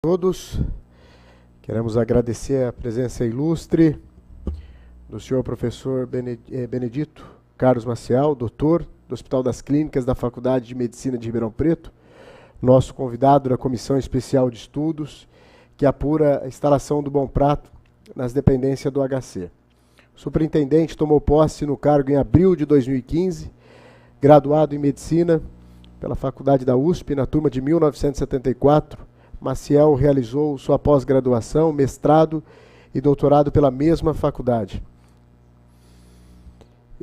Todos, queremos agradecer a presença ilustre do senhor professor Benedito Carlos Maciel, doutor do Hospital das Clínicas da Faculdade de Medicina de Ribeirão Preto, nosso convidado da Comissão Especial de Estudos, que apura a instalação do Bom Prato nas dependências do HC. O superintendente tomou posse no cargo em abril de 2015, graduado em Medicina pela Faculdade da USP, na turma de 1974, Maciel realizou sua pós-graduação, mestrado e doutorado pela mesma faculdade.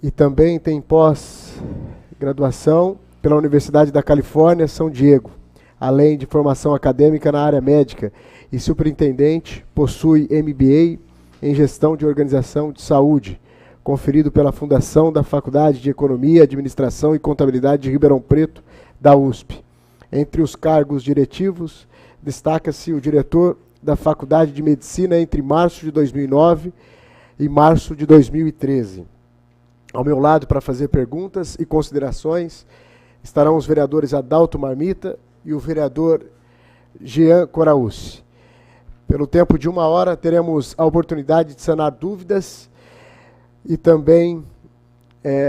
E também tem pós-graduação pela Universidade da Califórnia, São Diego, além de formação acadêmica na área médica, e superintendente possui MBA em Gestão de Organização de Saúde, conferido pela Fundação da Faculdade de Economia, Administração e Contabilidade de Ribeirão Preto, da USP. Entre os cargos diretivos, destaca-se o diretor da Faculdade de Medicina entre março de 2009 e março de 2013. Ao meu lado, para fazer perguntas e considerações, estarão os vereadores Adalto Marmita e o vereador Jean Coraúci. Pelo tempo de 1 hora, teremos a oportunidade de sanar dúvidas e também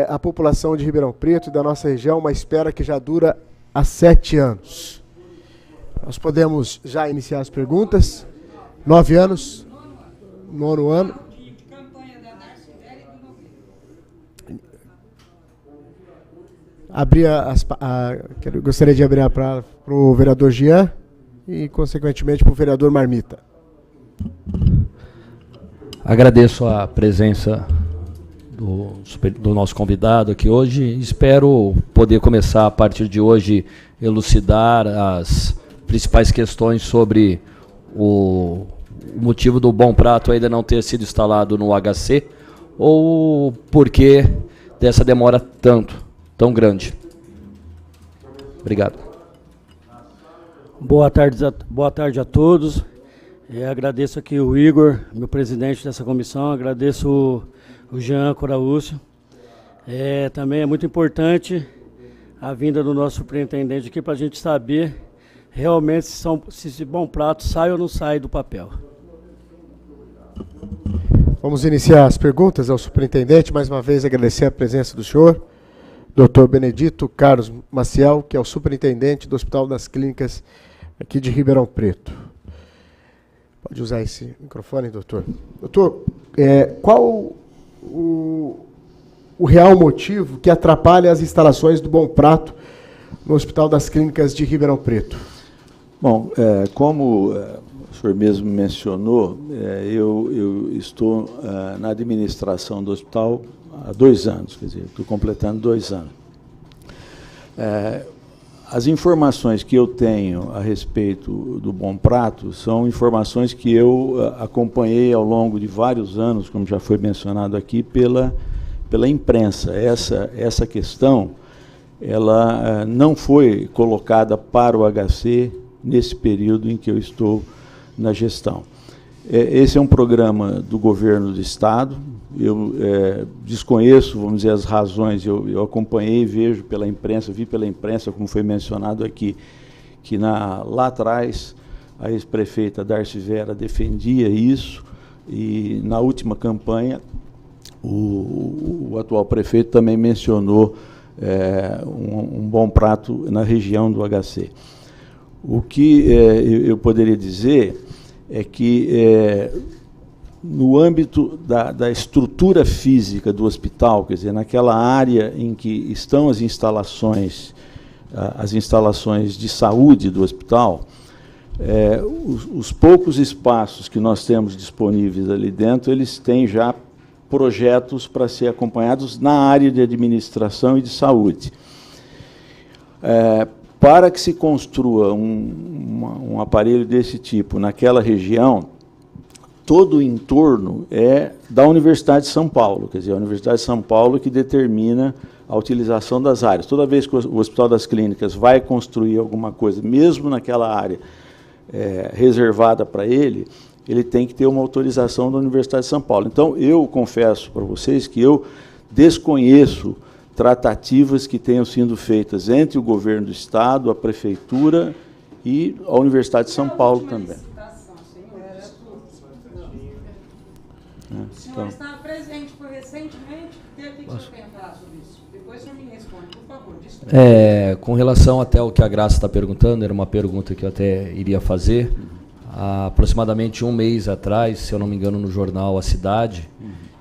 a população de Ribeirão Preto e da nossa região, uma espera que já dura há 7 anos. Nós podemos já iniciar as perguntas. 9 anos, 9º ano. Gostaria de abrir para o vereador Jean e, consequentemente, para o vereador Marmita. Agradeço a presença do nosso convidado aqui hoje. Espero poder começar, a partir de hoje, elucidar as principais questões sobre o motivo do Bom Prato ainda não ter sido instalado no HC ou o porquê dessa demora tão grande. Obrigado. Boa tarde a todos. Agradeço aqui o Igor, meu presidente dessa comissão, agradeço o Jean Coraúcio. Também é muito importante a vinda do nosso superintendente aqui para a gente saber realmente se esse Bom Prato sai ou não sai do papel. Vamos iniciar as perguntas ao superintendente. Mais uma vez agradecer a presença do senhor, doutor Benedito Carlos Maciel, que é o superintendente do Hospital das Clínicas aqui de Ribeirão Preto. Pode usar esse microfone, doutor. Doutor, qual o real motivo que atrapalha as instalações do Bom Prato no Hospital das Clínicas de Ribeirão Preto? Bom, como o senhor mesmo mencionou, eu estou na administração do hospital há 2 anos, quer dizer, estou completando 2 anos. As informações que eu tenho a respeito do Bom Prato são informações que eu acompanhei ao longo de vários anos, como já foi mencionado aqui, pela imprensa. Essa questão ela não foi colocada para o HC nesse período em que eu estou na gestão. Esse é um programa do governo do Estado. Eu desconheço, vamos dizer, as razões. Eu acompanhei, vi pela imprensa, como foi mencionado aqui, que lá atrás a ex-prefeita Darcy Vera defendia isso, e na última campanha o atual prefeito também mencionou um Bom Prato na região do HC. O que eu poderia dizer é que, no âmbito da estrutura física do hospital, quer dizer, naquela área em que estão as instalações de saúde do hospital, os poucos espaços que nós temos disponíveis ali dentro, eles têm já projetos para ser acompanhados na área de administração e de saúde. Para que se construa um aparelho desse tipo naquela região, todo o entorno é da Universidade de São Paulo, quer dizer, a Universidade de São Paulo que determina a utilização das áreas. Toda vez que o Hospital das Clínicas vai construir alguma coisa, mesmo naquela área reservada para ele tem que ter uma autorização da Universidade de São Paulo. Então, eu confesso para vocês que eu desconheço tratativas que tenham sido feitas entre o governo do Estado, a Prefeitura e a Universidade de São Paulo também. O senhor estava presente, foi recentemente, o que o senhor tem a falar sobre isso? Depois o senhor me responde, por favor. Com relação até ao que a Graça está perguntando, era uma pergunta que eu até iria fazer. Há aproximadamente um mês atrás, se eu não me engano, no jornal A Cidade,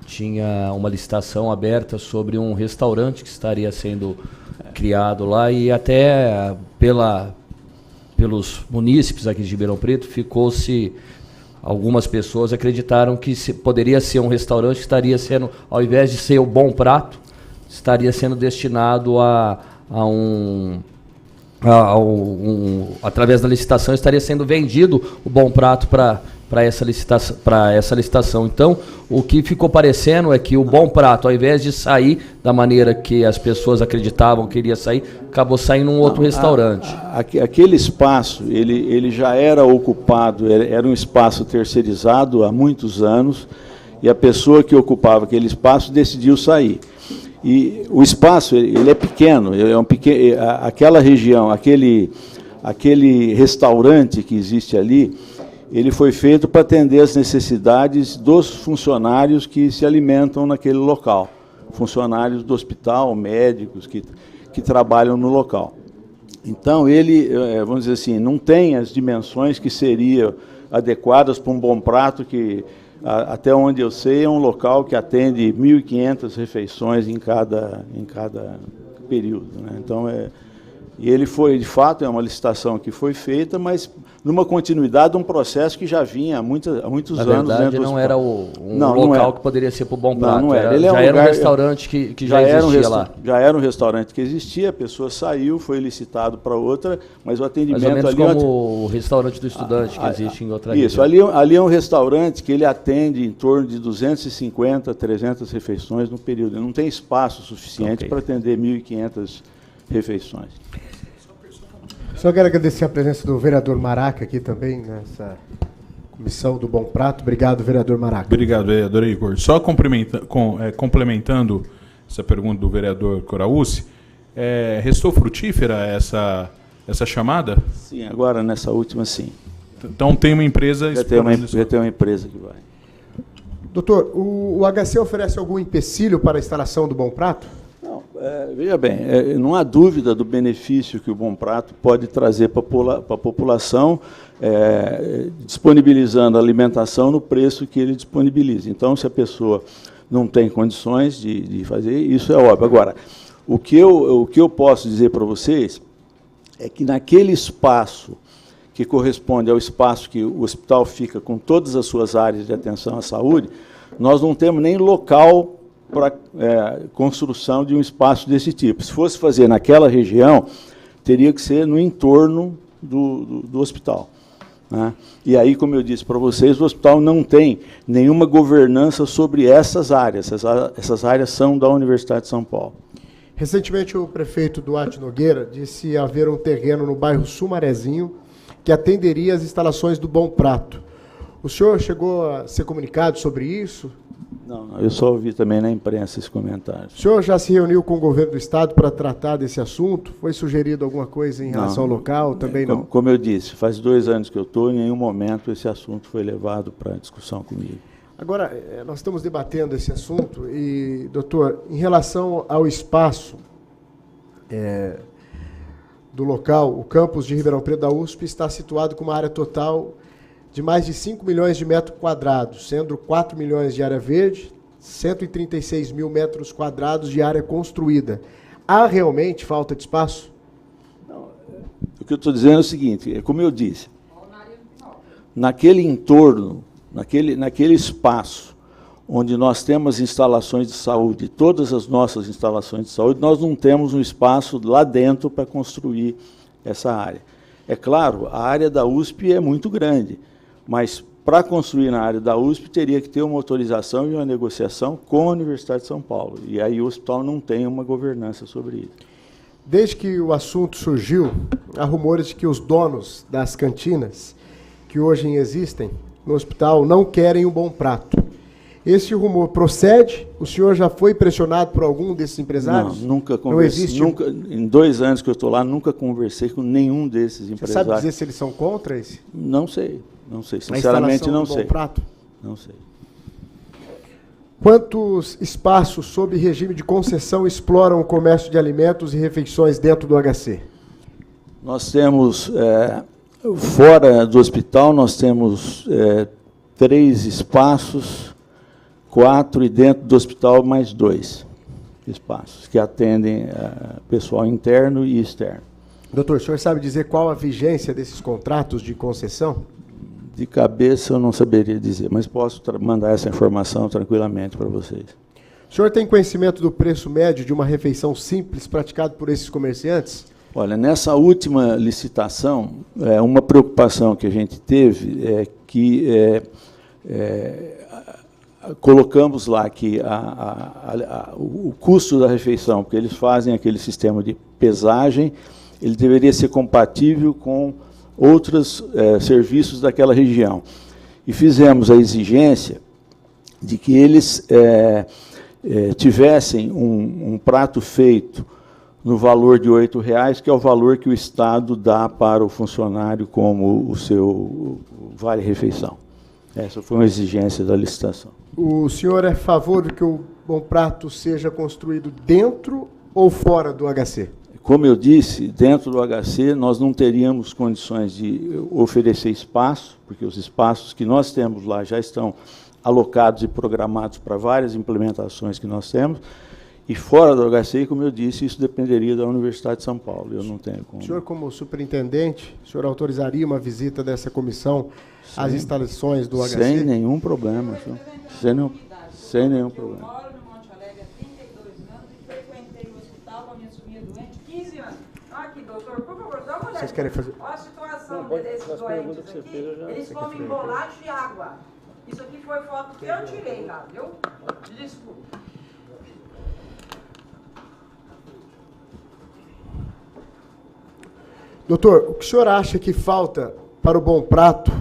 tinha uma licitação aberta sobre um restaurante que estaria sendo criado lá, e até pelos munícipes aqui de Ribeirão Preto, algumas pessoas acreditaram que poderia ser um restaurante que estaria sendo, ao invés de ser o Bom Prato, estaria sendo destinado através da licitação, estaria sendo vendido o Bom Prato para essa licitação. Então, o que ficou parecendo é que o Bom Prato, ao invés de sair da maneira que as pessoas acreditavam que iria sair, acabou saindo um outro restaurante. Aquele espaço, ele já era ocupado, era um espaço terceirizado há muitos anos, e a pessoa que ocupava aquele espaço decidiu sair. E o espaço, ele é pequeno, aquela região, aquele restaurante que existe ali, ele foi feito para atender as necessidades dos funcionários que se alimentam naquele local. Funcionários do hospital, médicos que trabalham no local. Então, ele, vamos dizer assim, não tem as dimensões que seriam adequadas para um Bom Prato, que, até onde eu sei, é um local que atende 1.500 refeições em cada período, né? Então, e ele foi, de fato, é uma licitação que foi feita, mas numa continuidade de um processo que já vinha há muitos anos. Na verdade, não era um local que poderia ser para o Bom Prato. Não era. Já era um restaurante que já existia lá. Já era um restaurante que existia, a pessoa saiu, foi licitado para outra, mas o atendimento... Mais ou menos como o restaurante do estudante, que existe em outra região. Isso, ali é um restaurante que ele atende em torno de 250, 300 refeições no período. Ele não tem espaço suficiente para atender 1.500 refeições. Só quero agradecer a presença do vereador Maraca aqui também, nessa comissão do Bom Prato. Obrigado, vereador Maraca. Obrigado, vereador Igor. Só complementando essa pergunta do vereador Coraúci, restou frutífera essa chamada? Sim, agora nessa última, sim. Então tem uma empresa... Já tem uma empresa que vai. Doutor, o HC oferece algum empecilho para a instalação do Bom Prato? Não, veja bem, não há dúvida do benefício que o Bom Prato pode trazer para a população, disponibilizando a alimentação no preço que ele disponibiliza. Então, se a pessoa não tem condições de fazer, isso é óbvio. Agora, o que eu posso dizer para vocês é que naquele espaço que corresponde ao espaço que o hospital fica com todas as suas áreas de atenção à saúde, nós não temos nem local para construção de um espaço desse tipo. Se fosse fazer naquela região, teria que ser no entorno do hospital, né? E aí, como eu disse para vocês, o hospital não tem nenhuma governança sobre essas áreas. Essas áreas são da Universidade de São Paulo. Recentemente, o prefeito Duarte Nogueira disse haver um terreno no bairro Sumarezinho que atenderia as instalações do Bom Prato. O senhor chegou a ser comunicado sobre isso? Não, eu só ouvi também na imprensa esse comentário. O senhor já se reuniu com o governo do Estado para tratar desse assunto? Foi sugerido alguma coisa em relação ao local? Também não? Como eu disse, faz 2 anos que eu estou, em nenhum momento esse assunto foi levado para discussão comigo. Agora, nós estamos debatendo esse assunto e, doutor, em relação ao espaço do local, o campus de Ribeirão Preto da USP está situado com uma área total de mais de 5 milhões de metros quadrados, sendo 4 milhões de área verde, 136 mil metros quadrados de área construída. Há realmente falta de espaço? Não, o que eu estou dizendo é o seguinte, como eu disse, naquele entorno, naquele espaço onde nós temos instalações de saúde, todas as nossas instalações de saúde, nós não temos um espaço lá dentro para construir essa área. É claro, a área da USP é muito grande, mas para construir na área da USP teria que ter uma autorização e uma negociação com a Universidade de São Paulo. E aí o hospital não tem uma governança sobre isso. Desde que o assunto surgiu, há rumores de que os donos das cantinas, que hoje existem no hospital, não querem o Bom Prato. Esse rumor procede? O senhor já foi pressionado por algum desses empresários? Não, nunca conversei. Não existe... em 2 anos que eu estou lá, nunca conversei com nenhum desses empresários. Você sabe dizer se eles são contra esse? Não sei. Sinceramente, não sei. Prato? Não sei. Quantos espaços sob regime de concessão exploram o comércio de alimentos e refeições dentro do HC? Nós temos, fora do hospital, nós temos 3 espaços, 4, e dentro do hospital mais 2 espaços, que atendem pessoal interno e externo. Doutor, o senhor sabe dizer qual a vigência desses contratos de concessão? De cabeça eu não saberia dizer, mas posso mandar essa informação tranquilamente para vocês. O senhor tem conhecimento do preço médio de uma refeição simples praticado por esses comerciantes? Olha, nessa última licitação, uma preocupação que a gente teve é que colocamos lá que o custo da refeição, porque eles fazem aquele sistema de pesagem, ele deveria ser compatível com outros serviços daquela região. E fizemos a exigência de que eles tivessem um prato feito no valor de R$ 8,00, que é o valor que o Estado dá para o funcionário como o seu vale-refeição. Essa foi uma exigência da licitação. O senhor é a favor de que o Bom Prato seja construído dentro ou fora do HC? Como eu disse, dentro do HC nós não teríamos condições de oferecer espaço, porque os espaços que nós temos lá já estão alocados e programados para várias implementações que nós temos, e fora do HC, como eu disse, isso dependeria da Universidade de São Paulo. Eu não tenho como. O senhor, como superintendente, o senhor autorizaria uma visita dessa comissão às instalações do HC? Sem nenhum problema. Sem nenhum problema. Eu moro no Monte Alegre há 32 anos e frequentei o hospital com a minha sobrinha doente 15 anos. Aqui, doutor, por favor, dá uma olhada. Vocês querem fazer? Olha a situação desses doentes aqui. Eles comem bolacha e água. Isso aqui foi foto que eu tirei lá, viu? Desculpa. Doutor, o que o senhor acha que falta para o Bom Prato?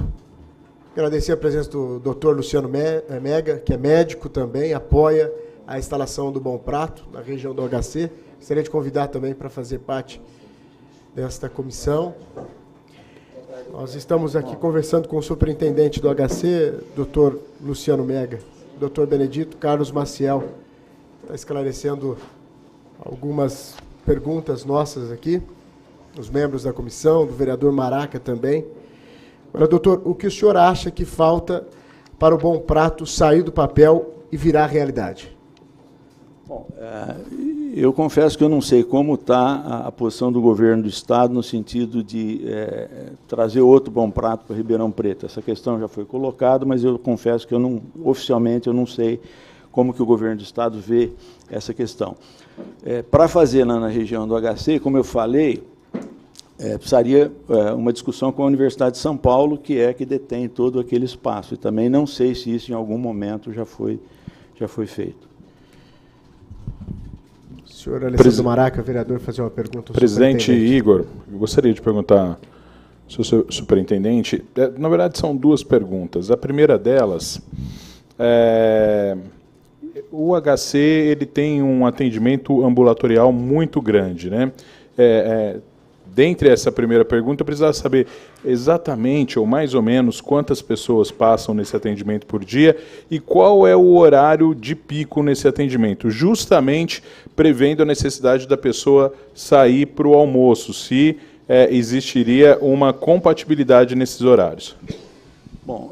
Agradecer a presença do doutor Luciano Mega, que é médico também, apoia a instalação do Bom Prato na região do HC. Gostaria de convidar também para fazer parte desta comissão. Nós estamos aqui conversando com o superintendente do HC, doutor Luciano Mega, doutor Benedito Carlos Maciel, está esclarecendo algumas perguntas nossas aqui, os membros da comissão, do vereador Maraca também. Agora, doutor, o que o senhor acha que falta para o Bom Prato sair do papel e virar realidade? Bom, eu confesso que eu não sei como está a posição do governo do Estado no sentido de trazer outro Bom Prato para Ribeirão Preto. Essa questão já foi colocada, mas eu confesso que oficialmente eu não sei como que o governo do Estado vê essa questão. Para fazer lá na região do HC, como eu falei, precisaria uma discussão com a Universidade de São Paulo, que detém todo aquele espaço. E também não sei se isso em algum momento já foi feito. Senhor Alessandro Maraca, vereador, fazer uma pergunta. Presidente Igor, eu gostaria de perguntar ao seu superintendente. Na verdade, são 2 perguntas. A primeira delas, o HC ele tem um atendimento ambulatorial muito grande, né? Dentre essa primeira pergunta, eu precisava saber exatamente, ou mais ou menos, quantas pessoas passam nesse atendimento por dia e qual é o horário de pico nesse atendimento, justamente prevendo a necessidade da pessoa sair para o almoço, se existiria uma compatibilidade nesses horários. Bom,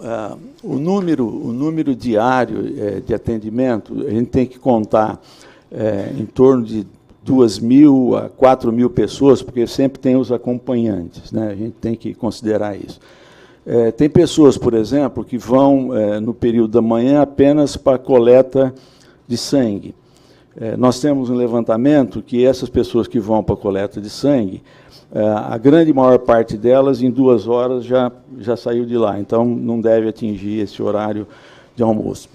o número diário de atendimento, a gente tem que contar em torno de 2.000 a 4.000 pessoas, porque sempre tem os acompanhantes, né? A gente tem que considerar isso. Tem pessoas, por exemplo, que vão no período da manhã apenas para coleta de sangue. Nós temos um levantamento que essas pessoas que vão para a coleta de sangue, a grande maior parte delas, em 2 horas, já saiu de lá, então não deve atingir esse horário de almoço.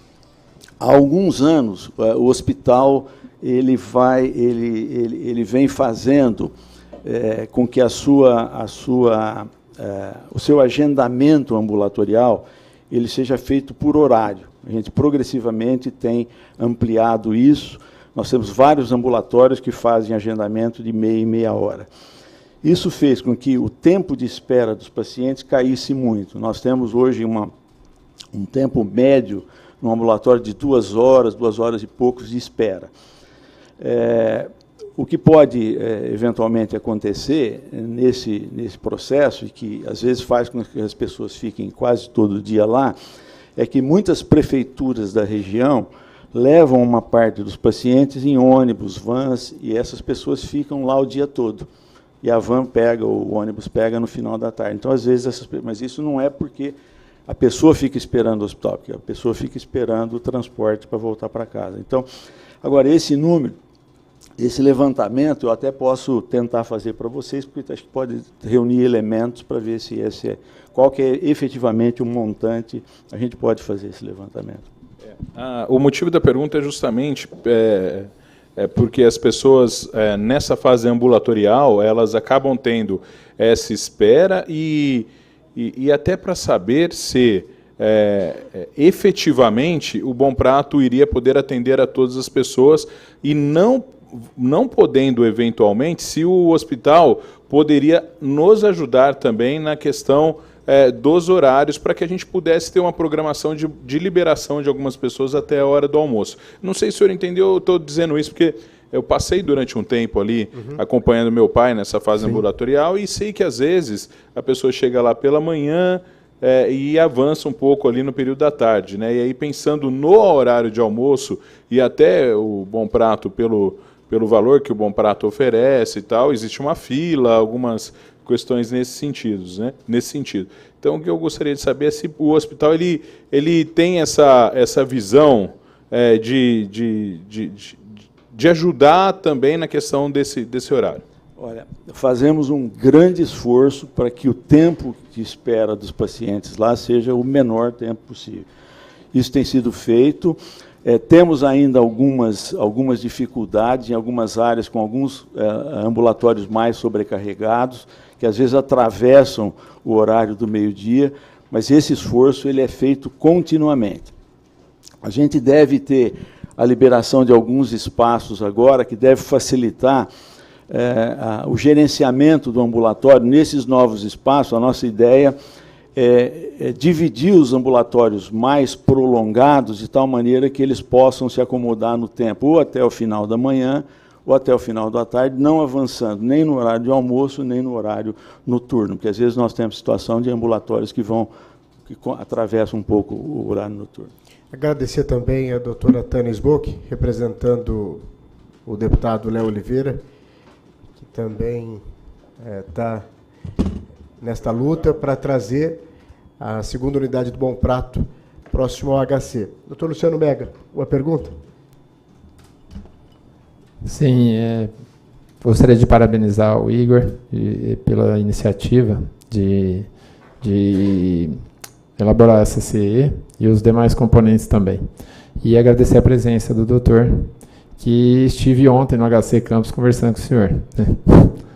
Há alguns anos, o hospital ele vem fazendo com que o seu agendamento ambulatorial ele seja feito por horário. A gente progressivamente tem ampliado isso. Nós temos vários ambulatórios que fazem agendamento de meia e meia hora. Isso fez com que o tempo de espera dos pacientes caísse muito. Nós temos hoje um tempo médio no ambulatório de 2 horas e poucos de espera. O que pode, eventualmente, acontecer nesse processo, e que às vezes faz com que as pessoas fiquem quase todo dia lá, é que muitas prefeituras da região levam uma parte dos pacientes em ônibus, vans, e essas pessoas ficam lá o dia todo. E a van pega, o ônibus pega no final da tarde. Então, às vezes, mas isso não é porque a pessoa fica esperando o hospital, porque a pessoa fica esperando o transporte para voltar para casa. Então, agora, esse número, esse levantamento, eu até posso tentar fazer para vocês, porque acho que pode reunir elementos para ver se qual que é efetivamente o montante, a gente pode fazer esse levantamento. O motivo da pergunta é justamente porque as pessoas, nessa fase ambulatorial, elas acabam tendo essa espera e até para saber se efetivamente o Bom Prato iria poder atender a todas as pessoas e não podendo, eventualmente, se o hospital poderia nos ajudar também na questão dos horários, para que a gente pudesse ter uma programação de liberação de algumas pessoas até a hora do almoço. Não sei se o senhor entendeu, eu estou dizendo isso porque eu passei durante um tempo ali acompanhando meu pai nessa fase ambulatorial e sei que, às vezes, a pessoa chega lá pela manhã e avança um pouco ali no período da tarde, né? E aí, pensando no horário de almoço e até o Bom Prato, pelo valor que o Bom Prato oferece e tal, existe uma fila, algumas questões nesse sentido, né? Então, o que eu gostaria de saber é se o hospital ele tem essa visão de ajudar também na questão desse horário. Olha, fazemos um grande esforço para que o tempo de espera dos pacientes lá seja o menor tempo possível. Isso tem sido feito. Temos ainda algumas dificuldades em algumas áreas, com alguns ambulatórios mais sobrecarregados, que às vezes atravessam o horário do meio-dia, mas esse esforço ele é feito continuamente. A gente deve ter a liberação de alguns espaços agora, que deve facilitar o gerenciamento do ambulatório nesses novos espaços. A nossa ideia é dividir os ambulatórios mais prolongados, de tal maneira que eles possam se acomodar no tempo, ou até o final da manhã, ou até o final da tarde, não avançando nem no horário de almoço, nem no horário noturno, porque às vezes nós temos situação de ambulatórios que atravessam um pouco o horário noturno. Agradecer também a doutora Tânia Sbock, representando o deputado Léo Oliveira, que também está nesta luta para trazer a segunda unidade do Bom Prato próximo ao HC. Doutor Luciano Mega, uma pergunta? Sim, gostaria de parabenizar o Igor pela iniciativa de elaborar essa CE e os demais componentes também. E agradecer a presença do doutor, que estive ontem no HC Campos conversando com o senhor, né,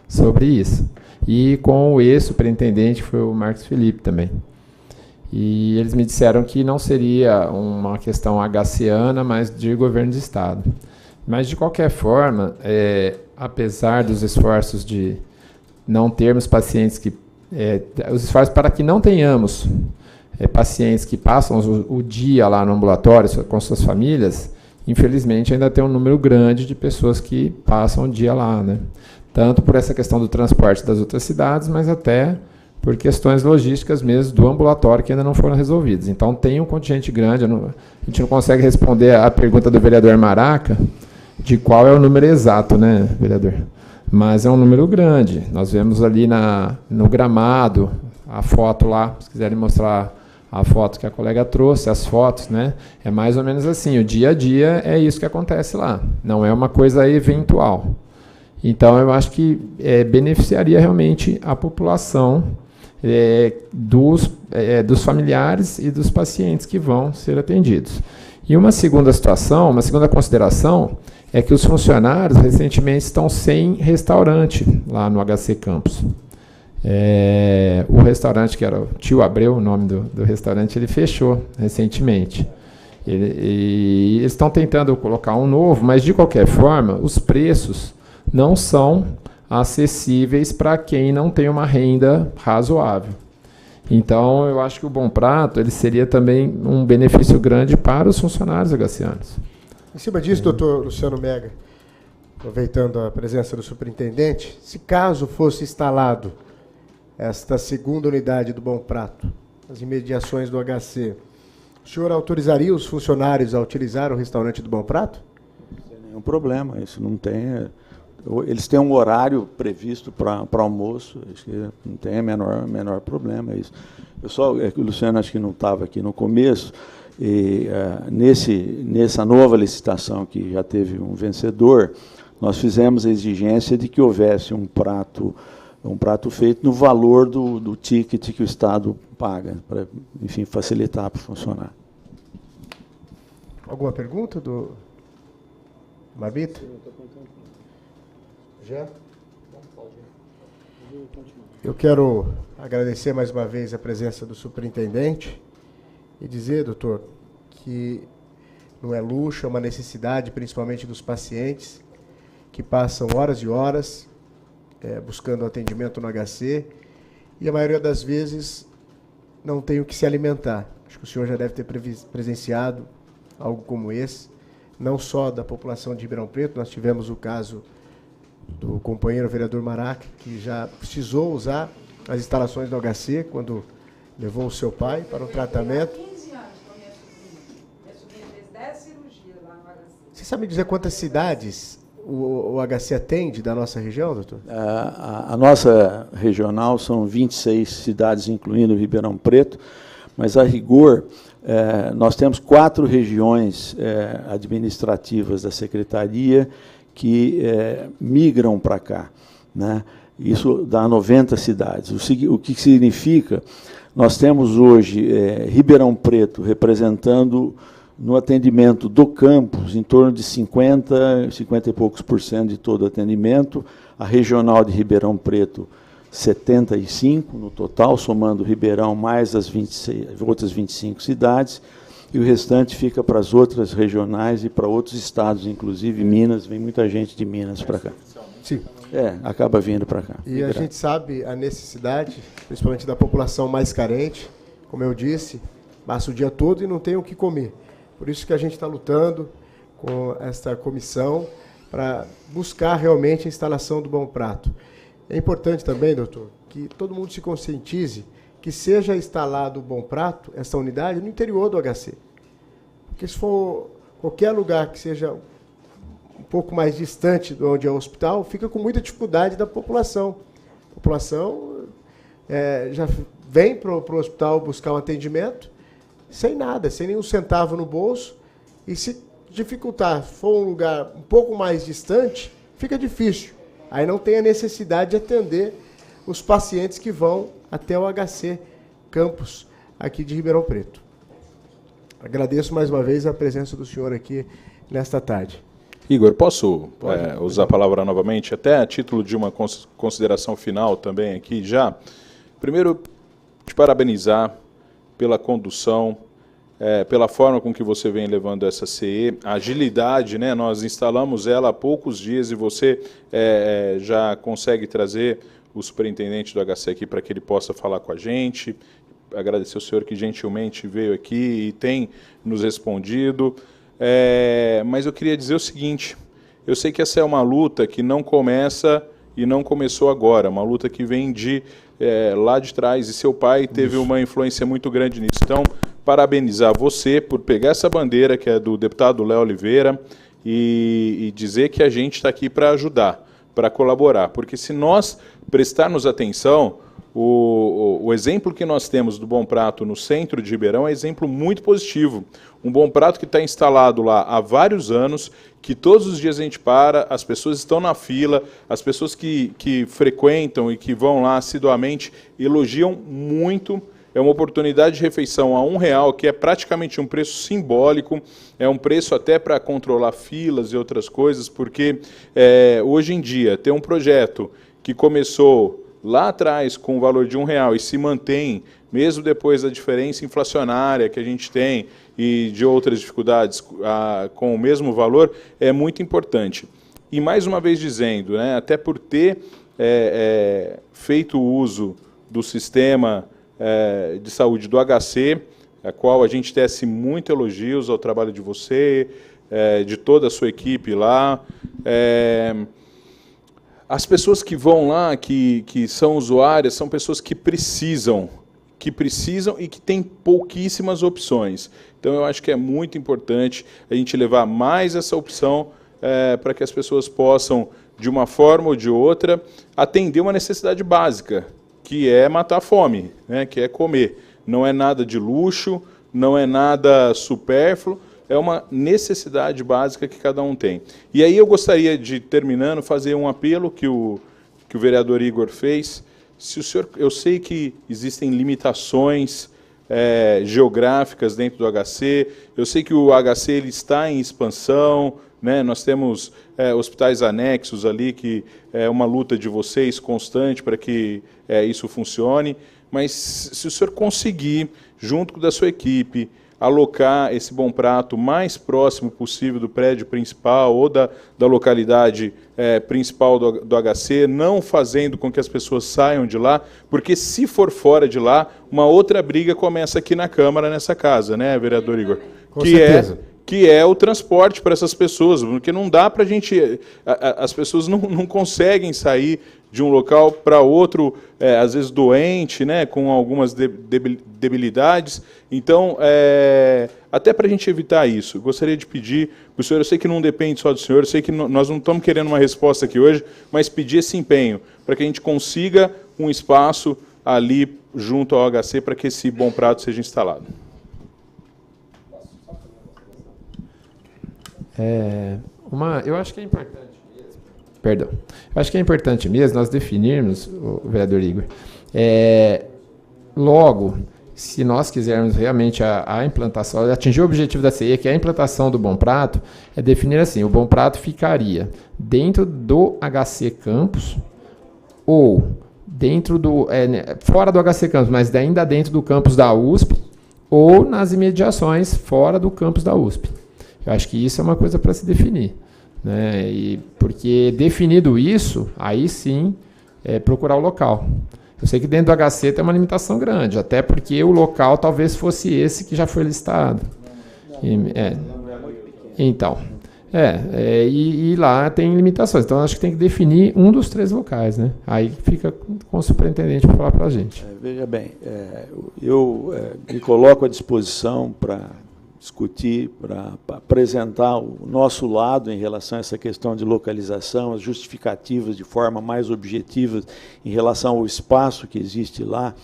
sobre isso. E com o ex-superintendente, que foi o Marcos Felipe também. E eles me disseram que não seria uma questão HCiana, mas de governo de Estado. Mas, de qualquer forma, apesar dos esforços de não termos pacientes que... os esforços para que não tenhamos pacientes que passam o dia lá no ambulatório com suas famílias, infelizmente ainda tem um número grande de pessoas que passam o dia lá, né? Tanto por essa questão do transporte das outras cidades, mas até por questões logísticas mesmo do ambulatório que ainda não foram resolvidas. Então, tem um contingente grande, a gente não consegue responder a pergunta do vereador Maraca, de qual é o número exato, né, vereador? Mas é um número grande. Nós vemos ali no gramado, a foto lá, se quiserem mostrar a foto que a colega trouxe, as fotos, né? É mais ou menos assim, o dia a dia é isso que acontece lá, não é uma coisa eventual. Então, eu acho que beneficiaria realmente a população dos familiares e dos pacientes que vão ser atendidos. E uma segunda situação, uma segunda consideração, é que os funcionários recentemente estão sem restaurante lá no HC Campos. O restaurante, que era o Tio Abreu, o nome do restaurante, ele fechou recentemente. E eles estão tentando colocar um novo, mas, de qualquer forma, os preços não são acessíveis para quem não tem uma renda razoável. Então, eu acho que o Bom Prato ele seria também um benefício grande para os funcionários agacianos. Em cima disso, doutor Luciano Mega, aproveitando a presença do superintendente, se caso fosse instalado esta segunda unidade do Bom Prato, as imediações do HC, o senhor autorizaria os funcionários a utilizar o restaurante do Bom Prato? Sem nenhum problema, isso não tem. Eles têm um horário previsto para almoço, acho que não tem menor problema isso. É que o Luciano acho que não estava aqui no começo, e nessa nova licitação que já teve um vencedor, nós fizemos a exigência de que houvesse um prato feito no valor do ticket que o Estado paga, para, enfim, facilitar para o funcionário. Alguma pergunta do Marbita? Já? Eu quero agradecer mais uma vez a presença do superintendente e dizer, doutor, que não é luxo, é uma necessidade, principalmente dos pacientes, que passam horas e horas buscando atendimento no HC e a maioria das vezes não tem o que se alimentar. Acho que o senhor já deve ter presenciado algo como esse, não só da população de Ribeirão Preto, nós tivemos o caso do companheiro vereador Maraca, que já precisou usar as instalações do HC quando levou o seu pai para um tratamento. 15 anos com a minha sobrinha fez 10 cirurgias lá no HC. Você sabe dizer quantas cidades o HC atende da nossa região, doutor? A nossa regional são 26 cidades, incluindo Ribeirão Preto, mas, a rigor, nós temos 4 regiões administrativas da Secretaria que migram para cá, né? Isso dá 90 cidades. O que significa? Nós temos hoje Ribeirão Preto representando no atendimento do campus em torno de 50 e poucos % de todo o atendimento, a regional de Ribeirão Preto 75 no total, somando Ribeirão mais as outras 25 cidades, e o restante fica para as outras regionais e para outros estados, inclusive Minas, vem muita gente de Minas para cá. Sim. Acaba vindo para cá. E a gente sabe a necessidade, principalmente da população mais carente, como eu disse, passa o dia todo e não tem o que comer. Por isso que a gente está lutando com esta comissão para buscar realmente a instalação do Bom Prato. É importante também, doutor, que todo mundo se conscientize que seja instalado o Bom Prato, essa unidade, no interior do HC. Porque se for qualquer lugar que seja um pouco mais distante de onde é o hospital, fica com muita dificuldade da população. A população já vem para o hospital buscar um atendimento sem nada, sem nenhum centavo no bolso, e se dificultar, for um lugar um pouco mais distante, fica difícil. Aí não tem a necessidade de atender os pacientes que vão até o HC Campus, aqui de Ribeirão Preto. Agradeço mais uma vez a presença do senhor aqui nesta tarde. Igor, posso usar a palavra novamente, até a título de uma consideração final também aqui já? Primeiro, te parabenizar pela condução, pela forma com que você vem levando essa CE, a agilidade, né? Nós instalamos ela há poucos dias e você já consegue trazer o superintendente do HC aqui para que ele possa falar com a gente. Agradecer ao senhor que gentilmente veio aqui e tem nos respondido. Mas eu queria dizer o seguinte, eu sei que essa é uma luta que não começa e não começou agora, uma luta que vem de lá de trás, e seu pai teve uma influência muito grande nisso. Então, parabenizar você por pegar essa bandeira, que é do deputado Léo Oliveira, e dizer que a gente está aqui para ajudar, para colaborar, porque se nós prestarmos atenção, o exemplo que nós temos do Bom Prato no centro de Ribeirão é um exemplo muito positivo. Um Bom Prato que está instalado lá há vários anos, que todos os dias a gente para, as pessoas estão na fila, as pessoas que frequentam e que vão lá assiduamente elogiam muito. É uma oportunidade de refeição a R$1, que é praticamente um preço simbólico, é um preço até para controlar filas e outras coisas, porque hoje em dia tem um projeto que começou lá atrás com o valor de R$1 e se mantém, mesmo depois da diferença inflacionária que a gente tem e de outras dificuldades com o mesmo valor, é muito importante. E mais uma vez dizendo, né, até por ter feito uso do sistema de saúde do HC, a qual a gente tece muito elogios ao trabalho de você, de toda a sua equipe lá. As pessoas que vão lá, que são usuárias, são pessoas que precisam e que têm pouquíssimas opções. Então, eu acho que é muito importante a gente levar mais essa opção para que as pessoas possam, de uma forma ou de outra, atender uma necessidade básica, que é matar a fome, né, que é comer. Não é nada de luxo, não é nada supérfluo, é uma necessidade básica que cada um tem. E aí eu gostaria de, terminando, fazer um apelo que o vereador Igor fez. Se o senhor, eu sei que existem limitações geográficas dentro do HC, eu sei que o HC ele está em expansão, né? Nós temos hospitais anexos ali, que é uma luta de vocês constante para que isso funcione, mas se o senhor conseguir, junto da sua equipe, alocar esse Bom Prato mais próximo possível do prédio principal ou da localidade principal do HC, não fazendo com que as pessoas saiam de lá, porque se for fora de lá, uma outra briga começa aqui na Câmara, nessa casa, né, vereador Igor? Com certeza. Que é o transporte para essas pessoas, porque não dá para a gente... As pessoas não conseguem sair de um local para outro, às vezes doente, né, com algumas debilidades. Então, até para a gente evitar isso, gostaria de pedir para o senhor, eu sei que não depende só do senhor, eu sei que nós não estamos querendo uma resposta aqui hoje, mas pedir esse empenho para que a gente consiga um espaço ali junto ao HC para que esse Bom Prato seja instalado. Eu acho que é importante mesmo. Perdão. Eu acho que é importante mesmo nós definirmos, o vereador Igor, logo, se nós quisermos realmente a implantação, atingir o objetivo da CEA, que é a implantação do Bom Prato, é definir assim: o Bom Prato ficaria dentro do HC Campus ou dentro fora do HC Campus, mas ainda dentro do campus da USP, ou nas imediações fora do campus da USP. Eu acho que isso é uma coisa para se definir, né? Porque definido isso, aí sim procurar o local. Eu sei que dentro do HC tem uma limitação grande, até porque o local talvez fosse esse que já foi listado. Então, e lá tem limitações. Então, acho que tem que definir um dos 3 locais, né? Aí fica com o superintendente para falar para a gente. Veja bem, eu me coloco à disposição para discutir, para apresentar o nosso lado em relação a essa questão de localização, as justificativas de forma mais objetiva em relação ao espaço que existe lá,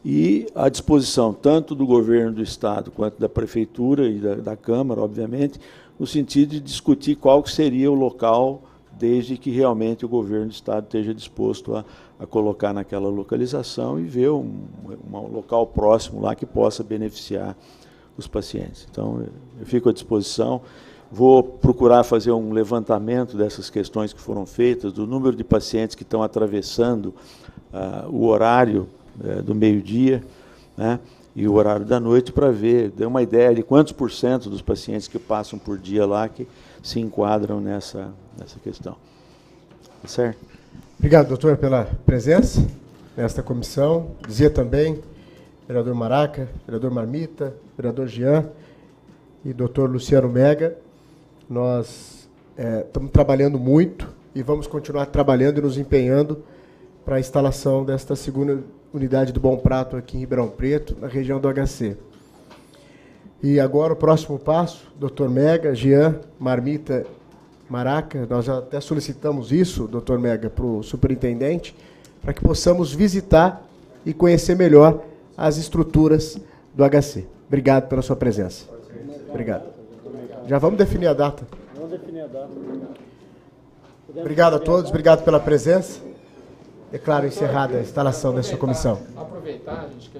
e à disposição tanto do governo do Estado quanto da Prefeitura e da Câmara, obviamente, no sentido de discutir qual que seria o local, desde que realmente o governo do Estado esteja disposto a colocar naquela localização e ver um local próximo lá que possa beneficiar os pacientes. Então, eu fico à disposição, vou procurar fazer um levantamento dessas questões que foram feitas, do número de pacientes que estão atravessando o horário do meio-dia, né, e o horário da noite, para ver, dar uma ideia de quantos % dos pacientes que passam por dia lá que se enquadram nessa questão. Tá certo? Obrigado, doutor, pela presença nesta comissão. Dizia também, vereador Maraca, vereador Marmita, vereador Jean e doutor Luciano Mega, nós estamos trabalhando muito e vamos continuar trabalhando e nos empenhando para a instalação desta segunda unidade do Bom Prato aqui em Ribeirão Preto, na região do HC. E agora o próximo passo, doutor Mega, Jean, Marmita, Maraca, nós já até solicitamos isso, doutor Mega, para o superintendente, para que possamos visitar e conhecer melhor as estruturas do HC. Obrigado pela sua presença. Obrigado. Já vamos definir a data. Vamos definir a data. Obrigado a todos, obrigado pela presença. Declaro encerrada a instalação dessa comissão. Aproveitar, gente, que